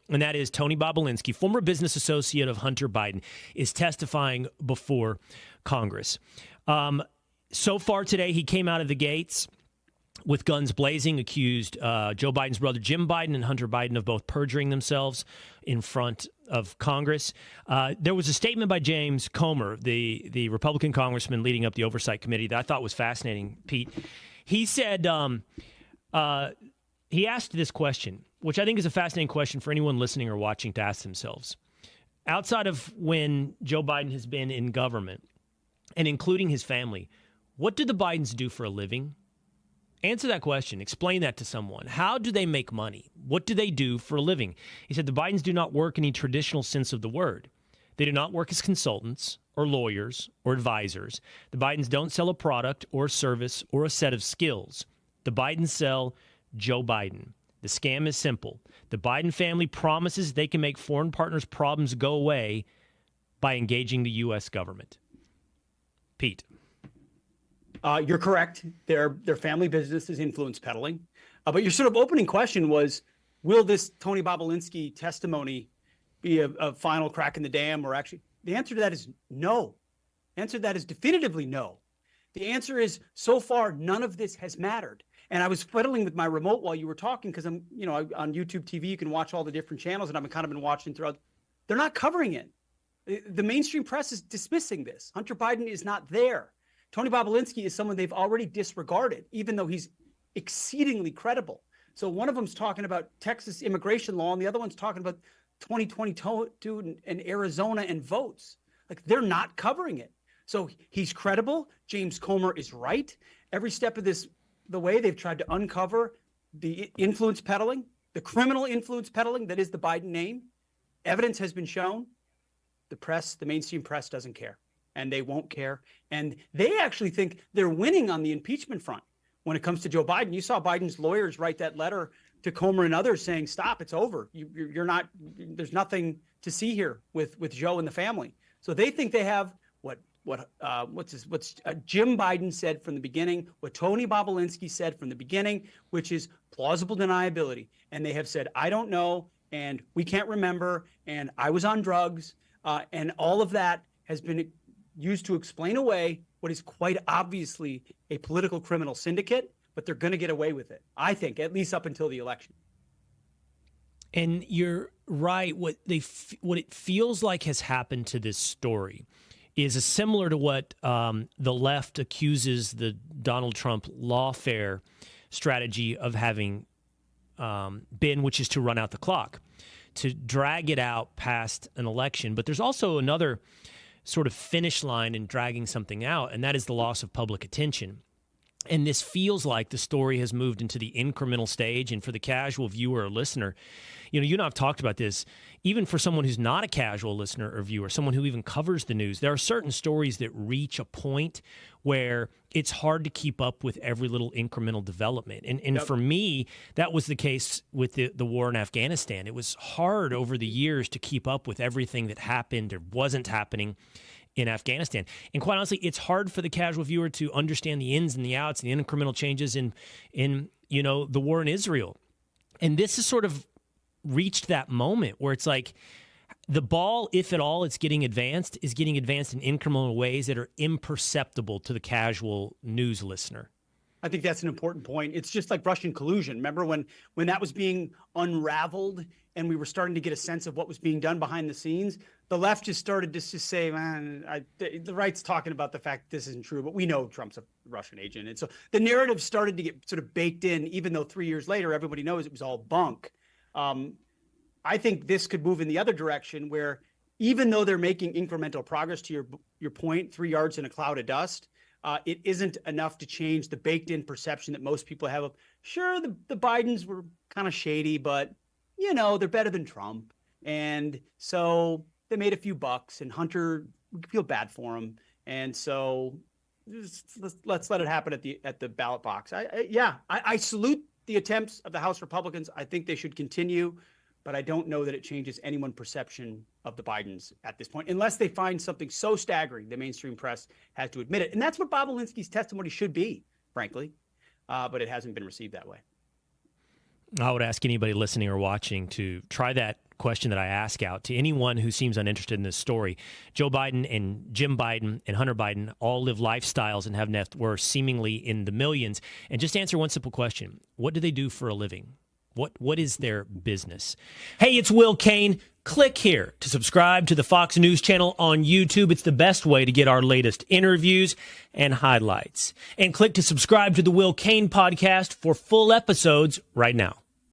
and that is Tony Bobulinski, former business associate of Hunter Biden, is testifying before Congress. So far today, he came out of the gates with guns blazing, accused Joe Biden's brother Jim Biden and Hunter Biden of both perjuring themselves in front of Congress. There was a statement by James Comer, the Republican congressman leading up the Oversight Committee, that I thought was fascinating, Pete. He said, he asked this question, which I think is a fascinating question for anyone listening or watching to ask themselves. Outside of when Joe Biden has been in government, and including his family, what do the Bidens do for a living? Answer that question. Explain that to someone. How do they make money? What do they do for a living? He said the Bidens do not work in any traditional sense of the word. They do not work as consultants or lawyers or advisors. The Bidens don't sell a product or a service or a set of skills. The Bidens sell Joe Biden. The scam is simple. The Biden family promises they can make foreign partners' problems go away by engaging the U.S. government. Pete. You're correct. Their family business is influence peddling. But your sort of opening question was, will this Tony Bobulinski testimony be a final crack in the dam? Or actually, the answer to that is no. The answer to that is definitively no. The answer is, so far, none of this has mattered. And I was fiddling with my remote while you were talking because I'm, on YouTube TV, you can watch all the different channels, and I've kind of been watching throughout. They're not covering it. The mainstream press is dismissing this. Hunter Biden is not there. Tony Bobulinski is someone they've already disregarded, even though he's exceedingly credible. So one of them's talking about Texas immigration law, and the other one's talking about 2022 and Arizona and votes. Like, they're not covering it. So he's credible. James Comer is right. Every step of the way, they've tried to uncover the influence peddling, the criminal influence peddling that is the Biden name. Evidence has been shown. The mainstream press doesn't care. And they won't care. And they actually think they're winning on the impeachment front when it comes to Joe Biden. You saw Biden's lawyers write that letter to Comer and others saying, stop, it's over. You're not, there's nothing to see here with Joe and the family. So they think they have what Jim Biden said from the beginning, what Tony Bobulinski said from the beginning, which is plausible deniability. And they have said, I don't know, and we can't remember, and I was on drugs, and all of that has been used to explain away what is quite obviously a political criminal syndicate, but they're going to get away with it, I think, at least up until the election. And you're right. What it feels like has happened to this story is similar to what the left accuses the Donald Trump lawfare strategy of having been, which is to run out the clock, to drag it out past an election. But there's also another sort of finish line in dragging something out, and that is the loss of public attention. And this feels like the story has moved into the incremental stage. And for the casual viewer or listener, you and I have talked about this, even for someone who's not a casual listener or viewer, someone who even covers the news, there are certain stories that reach a point where it's hard to keep up with every little incremental development. And yep. For me, that was the case with the war in Afghanistan. It was hard over the years to keep up with everything that happened or wasn't happening in Afghanistan. And quite honestly, it's hard for the casual viewer to understand the ins and the outs and the incremental changes in the war in Israel. And this has sort of reached that moment where it's like the ball, if at all it's getting advanced, is getting advanced in incremental ways that are imperceptible to the casual news listener. I think that's an important point. It's just like Russian collusion. Remember when that was being unraveled and we were starting to get a sense of what was being done behind the scenes? The left just started to just say, man, the right's talking about the fact this isn't true, but we know Trump's a Russian agent. And so the narrative started to get sort of baked in, even though 3 years later, everybody knows it was all bunk. I think this could move in the other direction where even though they're making incremental progress, to your point, 3 yards in a cloud of dust, it isn't enough to change the baked-in perception that most people have of, sure, the Bidens were kind of shady, but, they're better than Trump. And so they made a few bucks, and Hunter, we feel bad for him. And so let's let it happen at the ballot box. I salute the attempts of the House Republicans. I think they should continue, but I don't know that it changes anyone's perception of the Bidens at this point, unless they find something so staggering the mainstream press has to admit it. And that's what Bobulinski's testimony should be, frankly, but it hasn't been received that way. I would ask anybody listening or watching to try that question that I ask out to anyone who seems uninterested in this story. Joe Biden and Jim Biden and Hunter Biden all live lifestyles and have net worth seemingly in the millions. And just answer one simple question. What do they do for a living? What is their business? Hey, it's Will Cain. Click here to subscribe to the Fox News channel on YouTube. It's the best way to get our latest interviews and highlights. And click to subscribe to the Will Cain podcast for full episodes right now.